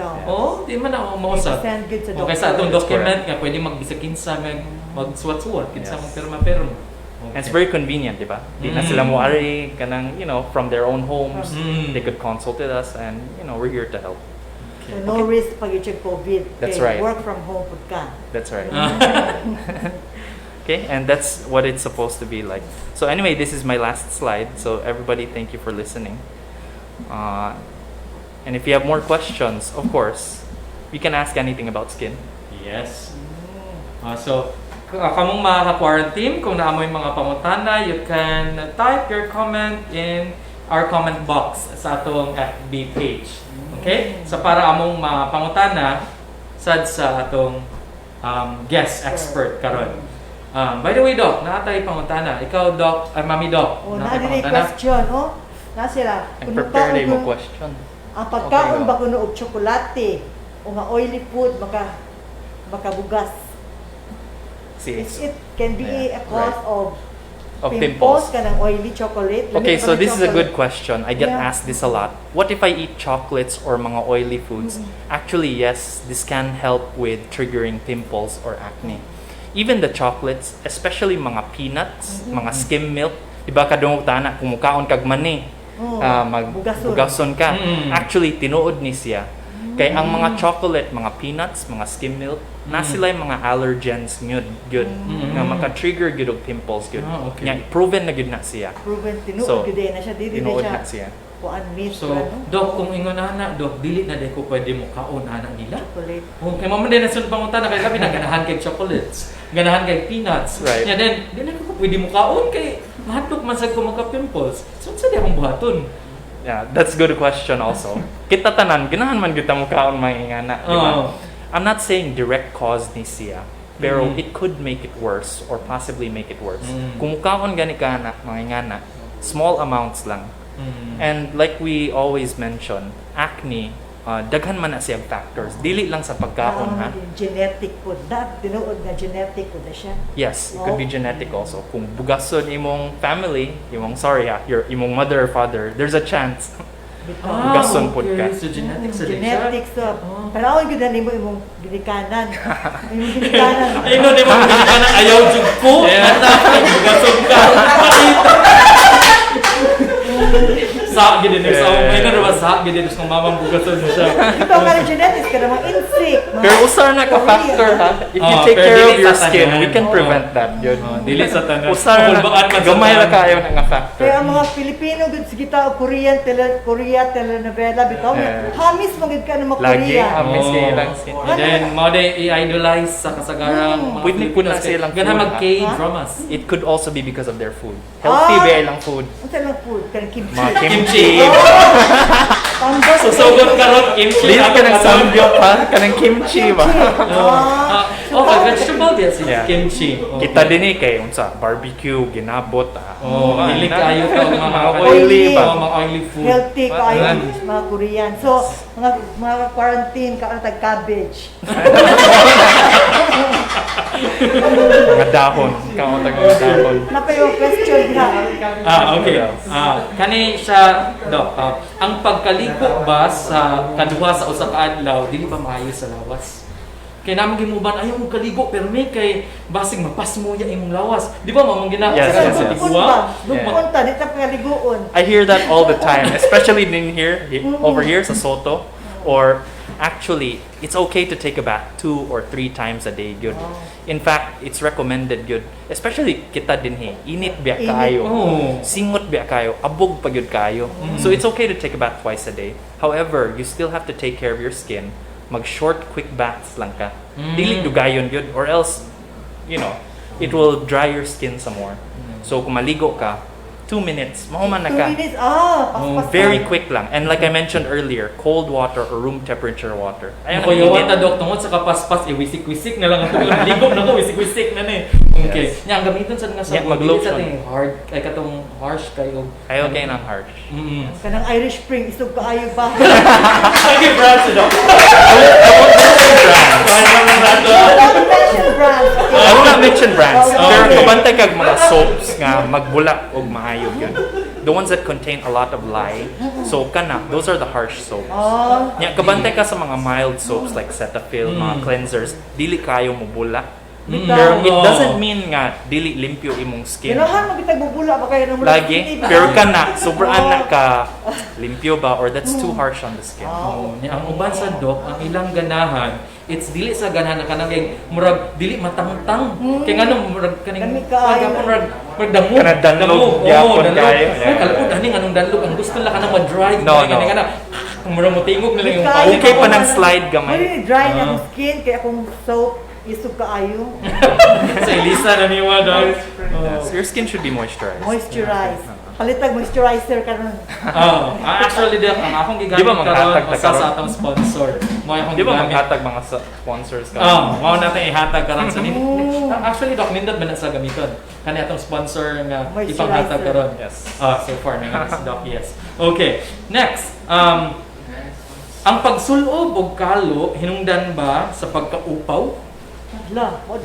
Di man na mausab. Send good sa Okay, sa atong doctor. document nga pwede magbisa kinsa magsuwat-suwat kinsa Yes. magpirma-pirma. And it's very convenient, di ba? Di na sila muari kanang, from their own homes. They could consult with us, and we're here to help. So no risk pag you check COVID. That's Okay, right. Work from home pud ka. That's right. Okay, and that's what it's supposed to be like. So anyway, this is my last slide. So everybody, thank you for listening. And if you have more questions, of course, you can ask anything about skin. Yes. So, kamong makaka-quarantine, kung naamoy mga pangutana, you can type your comment in our comment box sa atong FB page. Okay? So, para among mga pangutana, sad sa atong guest expert karon. By the way, Doc, naatay pangutana. Ikaw, Doc, Mami Doc, Na dili question, Na sila. And prepare na mo question. Ang pagkaon Okay, ba kuno og tsokolate o nga oily food makabugas. See, It can be a cause of of pimples pimples. kanang oily chocolate. Okay, Lamin so pa this is a good chocolate. question. I get Yeah. asked this a lot. What if I eat chocolates or mga oily foods? Actually, yes, this can help with triggering pimples or acne. Even the chocolates, especially mga peanuts, mga skim milk, di ba kadungog tana kung mukaon kag mani, magbugason ka. Actually, tinuod ni siya. Kaya ang mga chocolate, mga peanuts, mga skim milk, na sila yung mga allergens gyud nga maka-trigger gyud og pimples gyud. Okay. Nya proven na gyud na siya. Proven tinuod So, gyud na siya dili Tinuod na na siya. siya. Kuan meat So, Doc, kung ingon ana, Doc, dili na ko pwede mo kaon ana nila. chocolate. Okay, mama din nasun pangutana kay kami naganahan kay chocolates, ganahan kay peanuts. Right. Nya then, dili na ko pwede mo kaon kay mahatok man sad ko magka-pimples. So, sa di akong buhaton. Yeah, that's a good question also. Kita tanan, ganahan man kita mo kaon maingana, di ba? I'm not saying direct cause ni siya, pero it could make it worse or possibly make it worse. Kung mukaon gani ka na, maingana, small amounts lang, And like we always mention, acne, daghan man na siyang factors. Dili lang sa pagkaon, ha? Genetic po. Tinuod nga genetic po na siya. Yes, it could be genetic also. Kung bugason imong family, imong mother or father, there's a chance. Bugason po ka. So genetics sa Genetics. Pero ako yung nimo imong ginikanan. Imong ginikanan. Ay, no, di mo ka na ayaw jud ko. Bugason ka. Sa gid din sa may na ba sa gid din sa mamang bugason siya. Ito nga genetics ka naman insect. Pero usar na ka factor, ha? If you take care of your skin, we can prevent that. Yun. Dili sa tanan. Usar na gamay ra kayo nga factor. Kaya ang mga Pilipino gud sige ta Korean telenovela bitaw hamis magid ka na mga Lagi Korean. hamis silang sin. And then mo day i-idolize sa kasagarang mga Pwede po na Filipinos. silang Ganha food, mag K-dramas. It could also be because of their food. Healthy ba ilang food? Unsa lang food kan kimchi. Mga kimchi. Tambos. Susugod karon kimchi. Dili ka ng samgyup, ha? Kanang kimchi ba? Okay, vegetable din si Yeah. kimchi. Kita din kay unsa barbecue, ginabot, Dili kayo ka mga oily ba? mga oily food. Healthy kayo mga Korean. So, mga quarantine ka tag cabbage. Mga dahon, kaunta mga dahon. Napayo question ha. Okay. Kani siya ang pagkaliko ba sa kaduha sa usa ka adlaw dili ba maayo sa lawas? Kay naman gimuban ayaw mo kaligo pero may kay basig mapasmo ya imong lawas. Di ba mamang ginako Yes, sa yes, yes. Dugpon ba? Dugpon ta di ta paliguon. I hear that all the time, especially in here, over here sa Sotto, or actually, it's okay to take a bath 2 or 3 times a day, good. In fact, it's recommended, good. Especially kita din init biya kayo. Singot biya kayo, abog pa gyud kayo. So it's okay to take a bath twice a day. However, you still have to take care of your skin. Mag short quick baths lang ka. Dili dugayon gyud, or else it will dry your skin some more. So kung maligo ka 2 minutes, mahuman na 2 ka. minutes, Very quick lang. And like I mentioned earlier, cold water or room temperature water. Ayun ko yung ta dok tungod sa kapaspas wisik-wisik na lang ang ligo na ko wisik-wisik na ni. Okay. Nya ang gamiton sa nga sa mag-lotion. sa ting hard ay katong harsh kayo. Ayaw kayo ng harsh. Kanang Irish Spring isog kaayo ba? Sige, brands dok. I will not mention brands. Pero kabantay kag mga soaps nga magbula og maayo yun. The ones that contain a lot of lye. So those are the harsh soaps. Nya kabantay ka sa mga mild soaps like Cetaphil, mga cleansers, dili kayo mubula. Pero it doesn't mean nga dili limpyo imong skin. Ganahan magitag bubula ba kayo ng Lagi, pero sobraan na ka limpyo ba or that's too harsh on the skin. Ang uban sa dok, ang ilang ganahan, it's dili sa ganahan na kanang murag dili matangtang. Kay ngano murag kaning murag damo. Kana danlog gyapon kayo. Ay kalapod ani nganong danlog ang gusto la kanang ma-dry kana murag motingog na lang yung Okay pa nang slide gamay. May dry na ang skin kaya akong soap isog kaayo. sa Elisa na niwa dog. Your skin should be moisturized. Moisturize. Palitag moisturizer karon. Actually ang akong gigamit Di ba maghatag karon ta sa atong sponsor. Mo akong Di ba gigamit. maghatag mga sponsors ka? Mao natin ihatag karon sa nimo. Actually dok nindot man na sa gamiton. Kani atong sponsor nga ipanghatag karon. Yes. So far na si Doc, yes. Okay. Next, ang pagsulob og kalo hinungdan ba sa pagkaupaw? No, of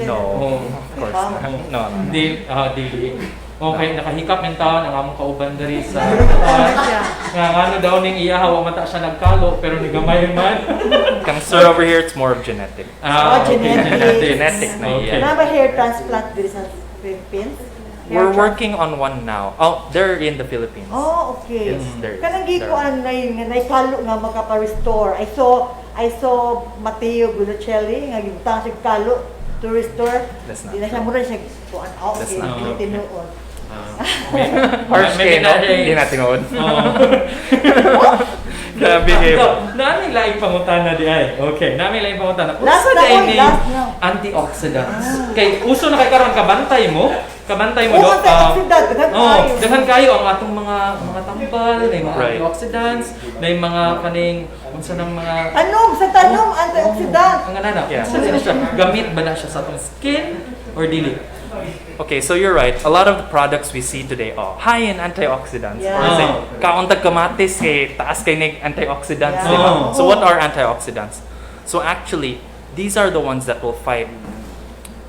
course not. No. Dili. Okay, nakahikap ng taon ang among kauban diri sa nga ano daw ning iya hawa mata siya nagkalo pero ni gamay man. Cancer over here, it's more of genetic. Genetic na Okay. iya. Na ba hair transplant diri sa Philippines? We're working on one now. Oh, they're in the Philippines. Oh, okay. Yes, there is. Kanang gikuan na yun, nga naikalo nga makapa-restore. I saw Mateo Gulicelli nga gibutang siya kalo to restore. That's not Di na siya mura siya kuan. That's Okay, not tinuod. Harsh kayo, no? Hindi natin noon. Grabe kayo. Namin laing pangutana di ay. Okay, namin laing pangutana. Last na oy, last na. Antioxidants. Kay uso na kay karon kabantay mo Oh, Dok. antioxidant, daghan kayo ang atong mga tambal, may mga Right. antioxidants, may mga kaning unsa nang mga Tanom, antioxidant. ang anana. Yeah. Sa siya gamit ba na siya sa atong skin or dili? Okay, so you're right. A lot of the products we see today are high in antioxidants. Yeah. Or say, kauntag kamatis kay taas kay nig antioxidants. Yeah. Di ba? Oh. So what are antioxidants? So actually, these are the ones that will fight.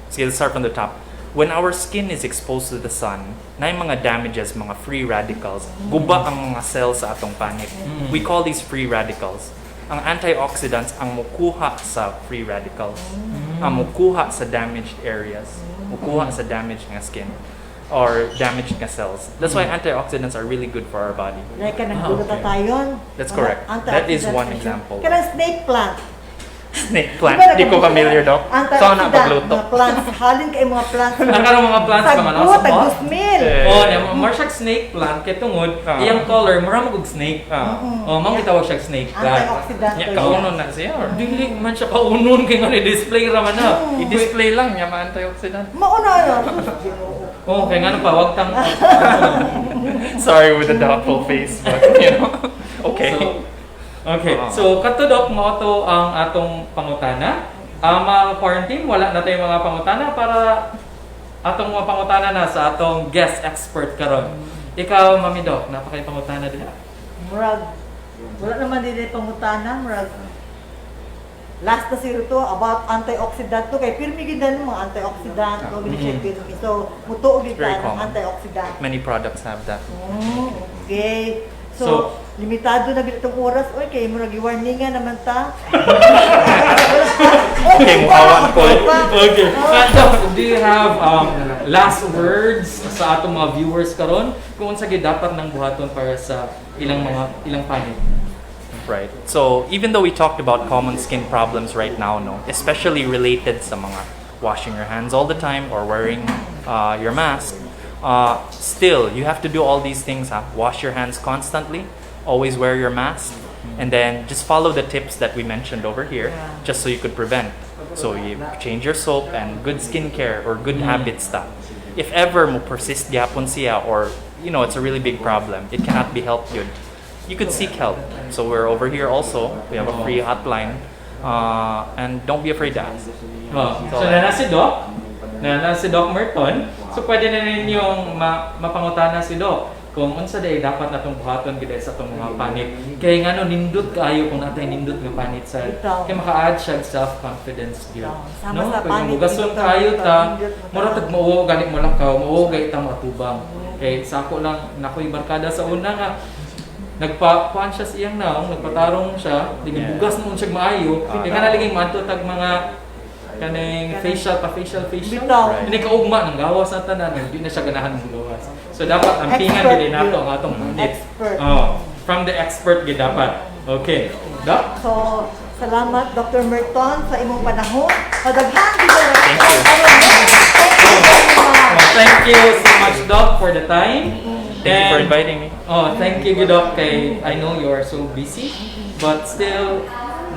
So let's start from the top. When our skin is exposed to the sun, na yung mga damages, mga free radicals, guba ang mga cells sa atong panit. We call these free radicals. Ang antioxidants ang mukuha sa free radicals. Ang mukuha sa damaged areas. Mukuha sa damaged nga skin or damaged nga cells. That's why antioxidants are really good for our body. Like ka nagdulot na tayo. That's correct. That is one example. Kanang snake plant. Snake plant. Di ko familiar, Doc. So, na pagluto. Mga plants. Halin kayo mga plants. Nakaroon mga plants pa man. Sagbo, tag-2,000. Oh, more siya snake plant kay tungod iyang color mura mo og snake. Oh, mao gitawag siya snake plant. Antioxidant. Nya kaunon na siya. Or Dili man siya kaunon kay nga ni-display ra man na. i-display lang niya mga antioxidant. Mauna na. Oh, kay nga pa wag tang Sorry with the doubtful face, but you know. Okay. So katudok mo to ang atong pangutana. Mga quarantine, wala na tayong mga pangutana para atong mga pangutana na sa atong guest expert karon. Ikaw, Mami Doc, napakay pangutana diha. Murag. Wala naman din pangutanan. Murag. Last na siguro to about antioxidant to kay pirmi gid na mga antioxidant no pirmi so mutuog gid Very ka ng common. antioxidant. Many products have that. Okay. So, So, limitado na gid itong oras oy kay murag i-warningan naman ta. Okay, muawan ko. Okay. Doc, do you have last words sa atong mga viewers karon kung unsa gid dapat nang buhaton para sa ilang panit? Right. So even though we talked about common skin problems right now, no, especially related sa mga washing your hands all the time or wearing your mask, still you have to do all these things. Wash your hands constantly, always wear your mask, and then just follow the tips that we mentioned over here, just so you could prevent. So you change your soap and good skincare or good habits ta. If ever mo persist gyapon siya or you know it's a really big problem, it cannot be helped good. You could seek help. So we're over here also. We have a free hotline, and don't be afraid to ask. So na si Doc Merton. So pwede na ninyong mapangutana si Doc kung unsa day dapat natong buhaton gid sa atong mga panit. Kay ngano nindot kaayo kung natay nindot nga panit sa kay maka-add siya self-confidence gyud. Sama No? sa Kay panit, mugason nindot kayo ka, ta, nindot ka. mura tag mao gani mo lakaw, mao gay ta matubang. Kay sa ako lang nakoy barkada sa una nga nagpa-kuan siya siyang naong, nagpatarong siya, bugas noon siya maayo, kaya ka naliging manto tag mga kaning facial. Bitaw. Hindi ka ugma ng gawas na tanan, hindi na siya ganahan ng gawas. So dapat ampingan Expert gid nato yun. ang atong panit. Expert. From the expert gid dapat. Okay. Doc? So, salamat Dr. Merton sa imong panahon. Padaghan gid Thank you. Thank you so much, Doc, for the time. Thank you for inviting me. Oh, thank you, Doc. Kay I know you are so busy, but still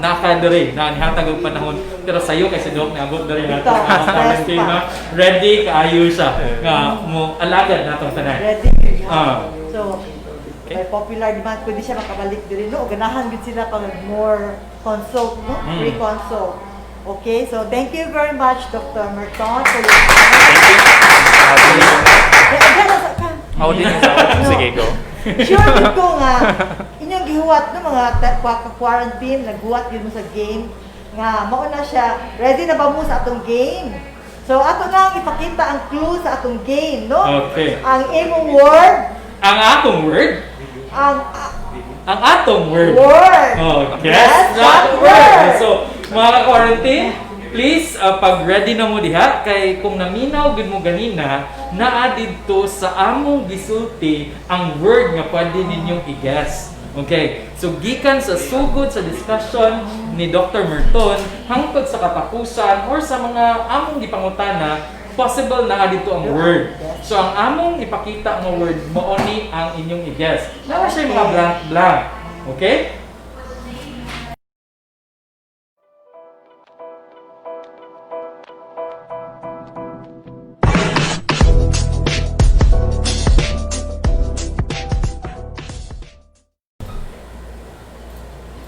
nakadiri na nihatag og panahon. Pero sayo kay si Doc naabot diri nato Ito, ang stress quarantine pa. na ready kaayo siya nga mo alagad natong tanan. Ready. So, Okay. by popular demand, pwede siya makabalik din, no? Ganahan din sila pag more consult, no? Free consult. Okay, so thank you very much, Dr. Merton, for your time. Oh, din sige, go. Sure din ko nga, inyong gihuwat no mga quarantine, naghuwat yun mo sa game, nga mauna siya, ready na ba mo sa atong game? So ato na ang ipakita ang clue sa atong game, no? Okay. Ang imong word, Ang atong word, ang ang atong word. word. Oh, Guess guess that that word. word. So, mga quarantine, please pag ready na mo diha kay kung naminaw gid mo ganina naa didto sa among gisulti ang word nga pwede ninyong i-guess. Okay. So gikan sa sugod sa discussion ni Dr. Merton hangtod sa katapusan or sa mga among gipangutana, possible na dito ang word. So ang among ipakita nga word mao ni ang inyong i-guess. Naa siya mga blank. Okay?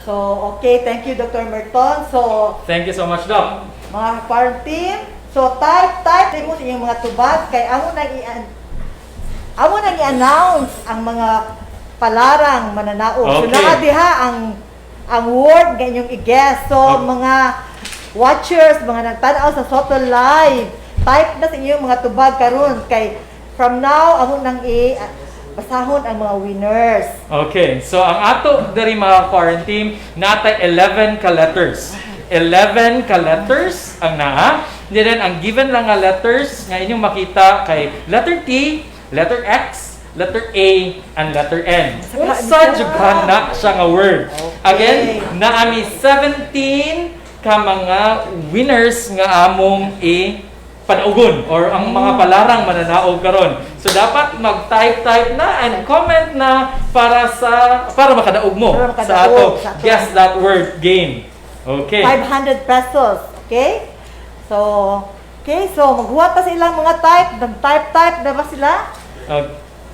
So, okay, thank you, Dr. Merton. So, Thank you so much, Doc. mga quarantine, So type mo sa inyong mga tubag kay amo nang i-announce ang mga palarang mananaog. So Okay. naa diha ang word nga inyong i-guess. So mga watchers, mga nagtanaw sa Sotto Live, type na sa inyong mga tubag karon kay from now amo nang basahon ang mga winners. Okay, so ang ato dari mga quarantine, natay 11 ka letters. 11 ka letters ang naa. Then ang given lang nga letters nga inyong makita kay letter T, letter X, letter A, and letter N. Unsa jud na siya nga word. Again, naami 17 ka mga winners nga among panaugon or ang mga palarang mananaog karon. So dapat mag-type na and comment na para makadaog mo sa ato guess that word game. Okay. 500 pesos. Okay? So maghuwat pa sa ilang mga type. Nag-type na ba sila?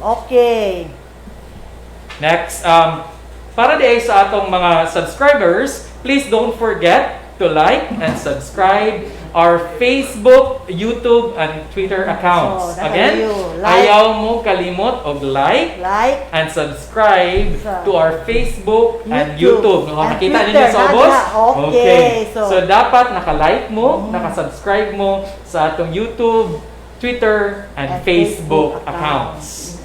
Okay. Next, para di sa atong mga subscribers, please don't forget to like and subscribe our Facebook, YouTube, and Twitter accounts. So, Again, like, ayaw mo kalimot og like and subscribe to our Facebook and YouTube. Nakita ninyo sa ubos? Okay. So dapat naka-like mo, naka-subscribe mo sa atong YouTube, Twitter, and Facebook accounts.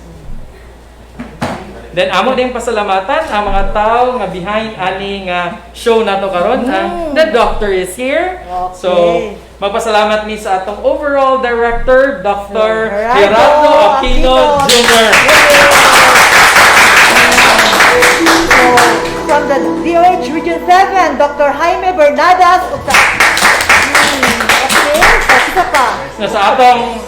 Then amo din pasalamatan ang mga tao nga behind ani nga show nato karon. The doctor is here. Okay. So magpasalamat mi sa atong overall director, Dr. Gerardo Aquino Jr. So, from the DOH Region 7, Dr. Jaime Bernadas. Okay, so isa pa. Sa atong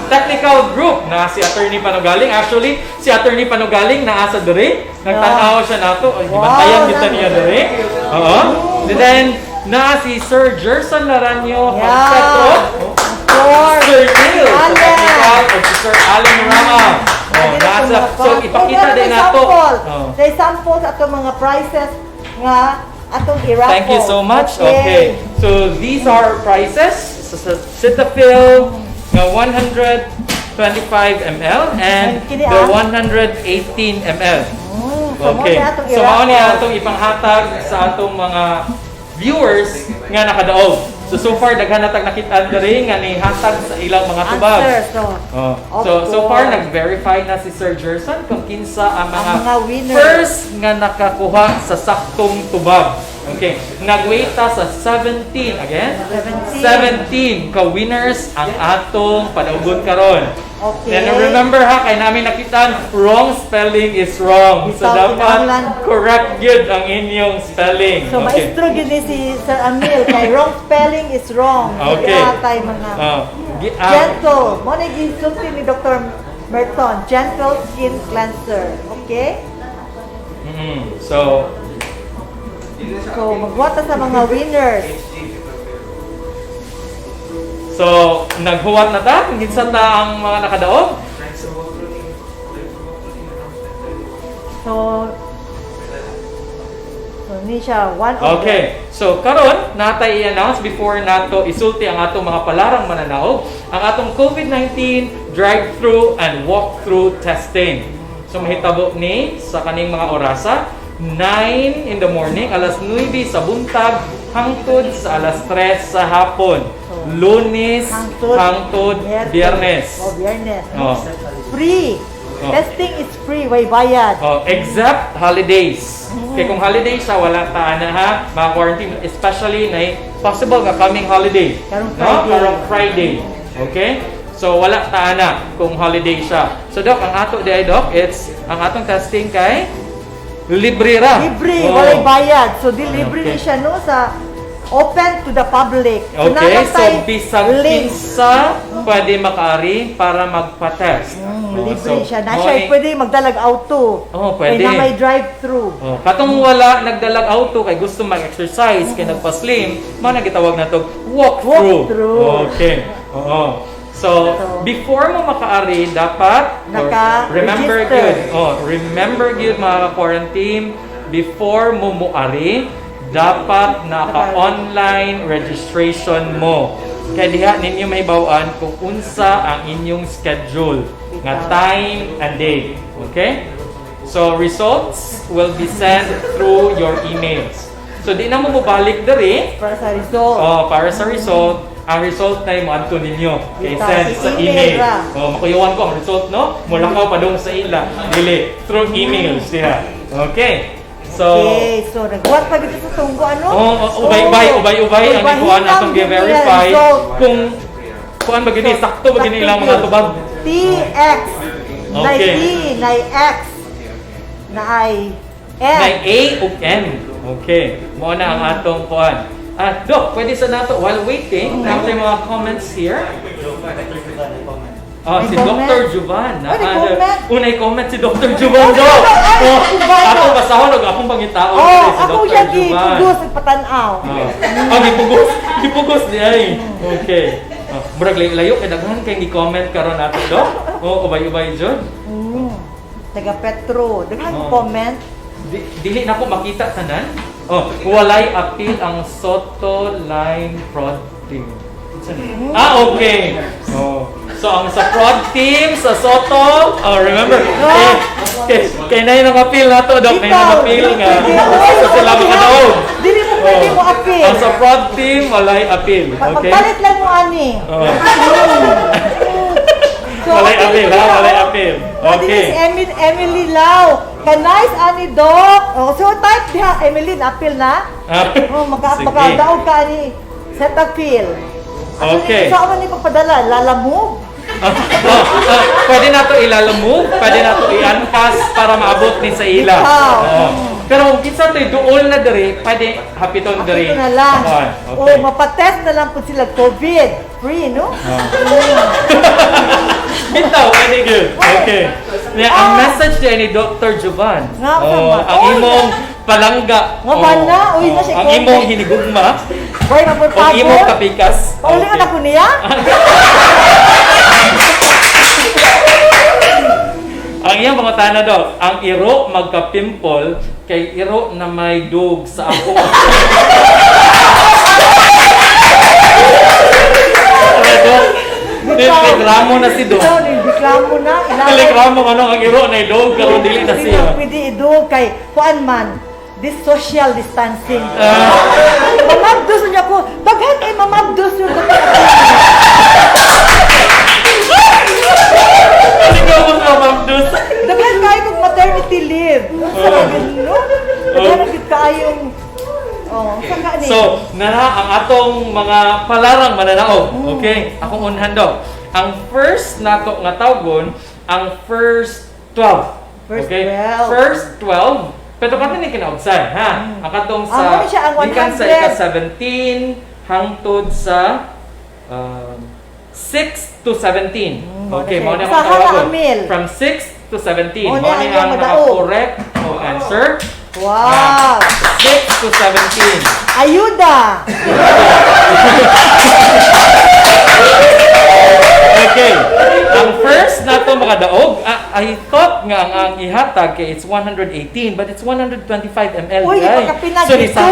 technical group na si Attorney Panugaling. Actually, si Attorney Panugaling naa sa diri. Nagtanaw siya nato. Gibantayan kita niya diri. Oo. And then naa si Sir Gerson Laranyo from Sotto. Sir Neil sa technical o si Sir Alan Rama. So ipakita din nato. Say sample sa atong mga prices nga atong i-raffle. Thank you so much. Okay. So these are prices. Cetaphil nga 125 ml and the 118 ml. Okay. So mao ni atong ipanghatag sa atong mga viewers nga nakadaog. So far daghan natag nakita diri nga ni hatag sa ilang mga tubag. So far nag-verify na si Sir Gerson kung kinsa ang mga first nga nakakuha sa saktong tubag. Okay, nagwaita sa 17 again. 17 ka winners ang atong padaugon karon. Okay. And remember ha, kay namin nakitaan, wrong spelling is wrong. So dapat correct yun ang inyong spelling. So maestro yun si Sir Amil, kay wrong spelling is wrong. Okay. Tay mga gentle. Mo na gisulti ni Dr. Merton, gentle skin cleanser. Okay? So magwata sa mga winners. So, naghuwat na ta? Kinsa ta ang mga nakadaog? So ni siya one of Okay. So, karon natay i-announce before nato isulti ang atong mga palarang mananaog, ang atong COVID-19 drive-thru and walk-through testing. So, mahitabo ni sa kaning mga orasa 9 in the morning, alas 9 sa buntag, hangtod sa alas 3 sa hapon. Lunes, hangtod, Biyernes. Biyernes. Free. Testing is free, way bayad. Except holidays. Kaya kung holiday siya, wala taan na ha, mga quarantine, especially na possible ka coming holiday. Karong Friday. Okay? So, wala taan na kung holiday siya. So, Doc, ang ato di ay, Doc, ang atong testing kay libre ra. Libre, walay bayad. So, libre ni siya no sa open to the public. Okay, so bisag kinsa pwede makaari para magpa-test. Libre siya. Na siya pwede magdalag auto. Pwede. Kaya na may drive-thru. Katong wala nagdalag auto kay gusto mag-exercise, kay nagpa-slim, man gitawag na to walk-through. Okay. So, before mo makaari, dapat remember good mga quarantine, before mo muari, dapat naka-online registration mo. Kaya diha ninyo mahibaw-an kung unsa ang inyong schedule nga time and date. Okay? So results will be sent through your emails. So di na mo mabalik diri Para sa result. para sa result. Ang result na mo adto ninyo kay Ita, send si sa email email. ra. Makuyawan ko ang result no. Mula ka pa dong sa ila. Dili through emails diha. Okay. So Okay, so nagbuhat pa dito sa tunggo ano? ubay ang ikuan atong gi-verify kung kuan ba gini sakto ba gini ilang mga tubag. TX. Na Okay. T, na X, na I, N. Na A ug N. Okay. Mao na ang atong kuan. Doc, pwede sa nato while waiting, natin mga comments here. Si May comment? Dr. Juvan. May comment? Unay comment si Dr. Juvan do. Ako basahon og akong pangitao si Ako Dr. yan Juvan. gipugos, nagpatanaw. Gipugos di ay. Okay. Murag layo kay daghan kay gi-comment karon nato do. Ubay-ubay jud. Taga Petro, daghan comment. Dili na ko makita tanan. Walay appeal ang Sotto line fraud team. Okay. So ang sa fraud team sa Sotto, remember. Kay na yung appeal nato, Dok. Na yung appeal nga. So sila mga daog. Dili mo pwede mo appeal. Ang sa fraud team, walay appeal. Okay? Pagpalit lang mo ani. Walay appeal, ha? Walay appeal. Okay. Okay. Si Emily Lau. Kanais ani Doc. So type diha Emily appeal na. Sige. Magkadaog ka ni set appeal. Okay. Sa man ni pagpadala, lalamove. Pwede na to ilalamove, pwede na to i-uncast para maabot ni sa ila. Pero kung kinsa to duol na diri, pwede hapiton diri. Ito na lang. Okay. Mapatest na lang po sila COVID. Free, no? Bitaw, very good. Okay. Ang message niya ni Dr. Juvan. Ang imong palangga. Nga ba na? Uy, na si Ang imong hinigugma. Boy, Ang mapurpagod. imong kapikas. Paulingan ako niya? Ang iyang mga tana daw, ang iro magka-pimple kay iro na may dug sa ako. Niligramo na si Dog. Niligramo na. Niligramo ano ang iro na idog karon dili na siya. Pwede idog kay kuan man. This social distancing. Mamabdos niya ko. Daghan kay mamabdos yung Ano ka mo mamabdos? daghan kayo kung maternity leave. No? Daghan gid kayong saka ni. So, nara ang atong mga palarang mananaog. Okay? Akong unhan daw. Ang first nato nga tawgon, ang first 12. First Okay? 12. First 12. Pero kami ni kinaugsan, ha? Ang katong Ano sa siya, ang gikan sa 100? ika-17 hangtod sa 6 to 17. Okay, mo na Sa ang tawagon. Amil. From 6 to 17. Mo Mo na ni ang ang madaog. correct answer. Wow! 6 to 17. Ayuda! Okay. Ang first na to mga daog, I thought nga ang ihatag kay it's 118 but it's 125 ml. Uy, guys. ipakapinag So ito.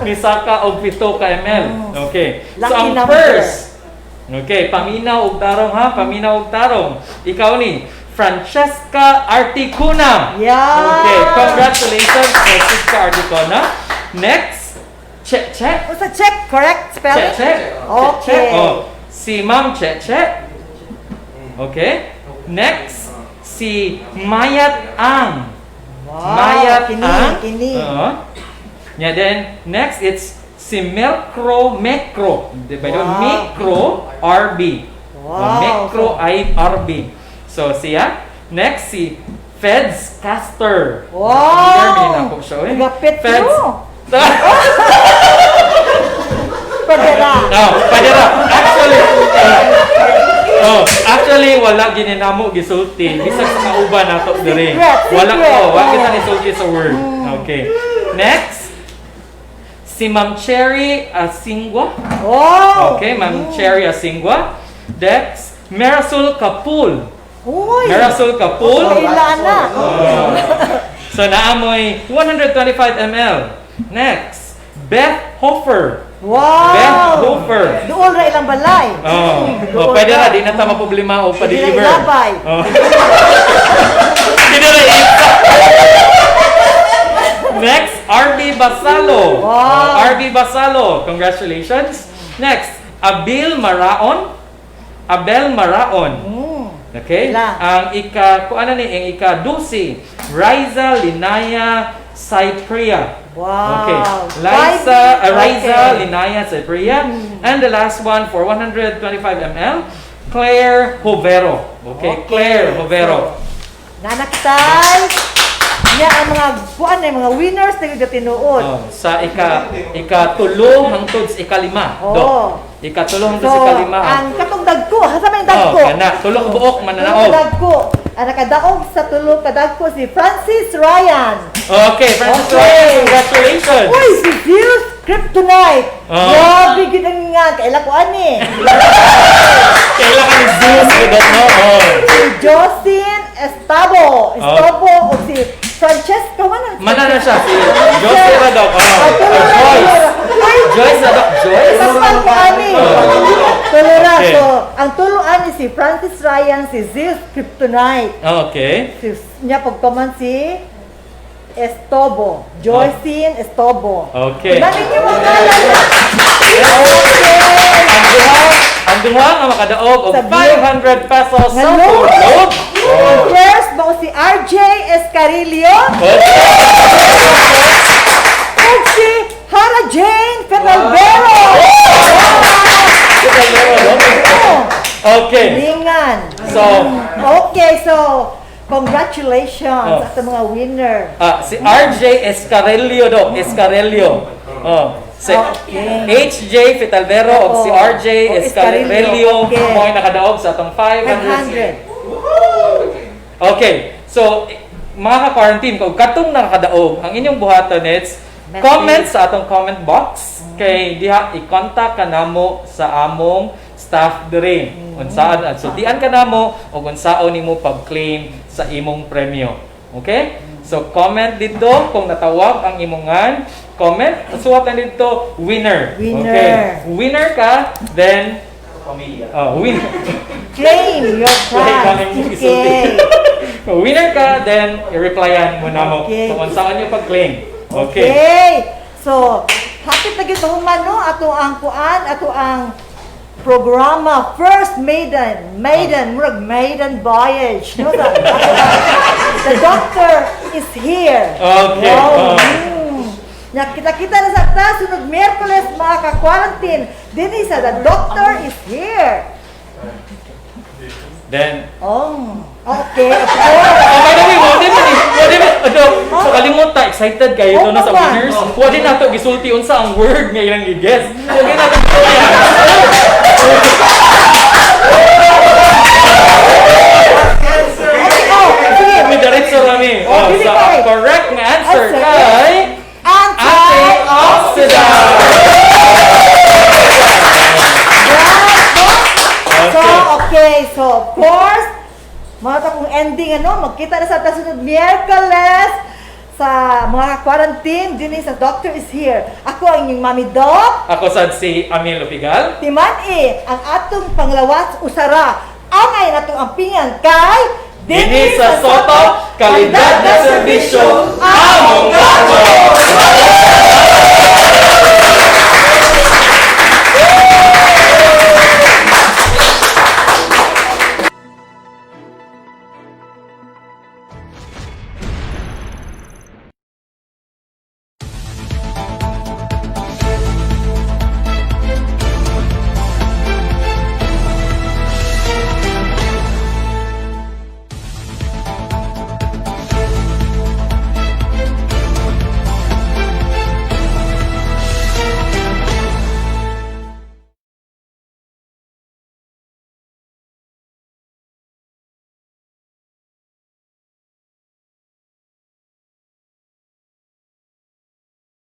nisaka og 7 ka ml. Okay. So Lucky ang number. first. Okay, paminaw og tarong ha, paminaw og tarong. Ikaw ni Francesca Articuna. Yeah. Okay, congratulations Francesca Articuna. Next, check. What's a check? Correct spelling? Check. Okay. Si Ma'am Cheche. Okay. Next, si Mayat Ang. Wow, Mayat kini, Ang. kini. Yeah, then next it's si Micro. By the way, Wow. Micro RB. Wow. Micro RB. So siya. Next si Feds Caster. Wow. Termin na po siya. Gapit Feds. mo. Padera. Padera. Actually, wala gininamo gisulti. Bisag sa kauban nato diri. Wala ko, wala kita isulti sa word. Okay. Next, si Ma'am Cherry Asingwa. Wow. Okay, Ma'am Cherry Asingwa. Next, Marisol Kapul. Uy. Marisol Kapul. Ilana. So naamoy 125 ml. Next, Beth Hofer. Wow! Ben Hooper. Doon ra ilang balay. Oh, pwede na, di na ta maproblema o pa-deliver. Hindi na ilabay. Oh. Hindi na iisa. Next, RB Basalo. Wow. RB Basalo, congratulations. Next, Abel Maraon. Okay? Ilan? Ang ika-12, Riza Linaya Cypria. Wow. Okay. Riza Linaya Cypria. And the last one for 125 ml, Claire Hovero. Okay, Claire Hovero. Nanakitay. Niya ang mga winners na tinuod. Sa ika-tulo hangtod sa ika-lima. Ika-tulo hangtod sa ika-lima. Ang katong dagko, hasa may dagko. Kana, tulong buok mananaog. Tulong dagko. Ang nakadaog sa tulong kadagko si Francis Ryan. Okay, Francis Ryan, congratulations. Uy, si Zeus Kryptonite. Grabe gid ang nga kaila ko ani. Kailangan ni Zeus with that, no? Si Jocelyn Estabo o si Francesca Mana na siya, si Joyce Radok. Joyce Radok. Joyce? Kasal ko ani. Tulura. So, ang tuluan ni si Francis Ryan, si Zeus Kryptonite. Okay. Niya pagkaman si Estobo. Joycine Estobo. Okay. Namin niyo mga kalan. Ang duha nga makadaog og 500 pesos sa Hello? tulog. First, ba si RJ Escarillo. At si Hara Jane Penalvero. Okay. Lingan. So, congratulations sa mga winner. Si RJ Escarelio do. Escarelio. Si HJ Fitalvero o si RJ Escarelio mo ay nakadaog sa atong 500. Okay. So, mga ka-quarantine, kung katong nakadaog, ang inyong buhaton is comment sa atong comment box. Kay diha i-contact ka namo sa among staff dire. Unsaan so dian ka namo og unsaon nimo pag-claim sa imong premyo. Okay? So comment dito kung natawag ang imongan. Comment, suwat na dito winner. Okay. Winner ka, then winner. Claim your prize. Okay. Winner ka, then i-replyan mo namo kung unsaon niyo pag-claim. Okay. So, hapit na gito human no ato ang kuan, ato ang programa First Maiden Voyage. No, the doctor is here. Okay. Nakita-kita na sa ta sunod Miyerkules mga ka-quarantine. Dinhi sa the doctor is here. Then okay. by the way, so kalimutan, excited kayo doon na sa winners. Huwag din nato gisulti unsa ang word nga ilang i-guess. Huwag din nato gisulti. May diretso rami. So, ang correct na answer kay antioxidant. So of course, mga takong ending magkita na sa sunod Miyerkules sa mga quarantine din sa Doctor is here. Ako ang inyong Mami Doc. Ako sad si Amil Opigal. Timani, ang atong panglawas usara. Angay natong ampingan kay Dini sa Sotto, kalidad na serbisyo, among gato!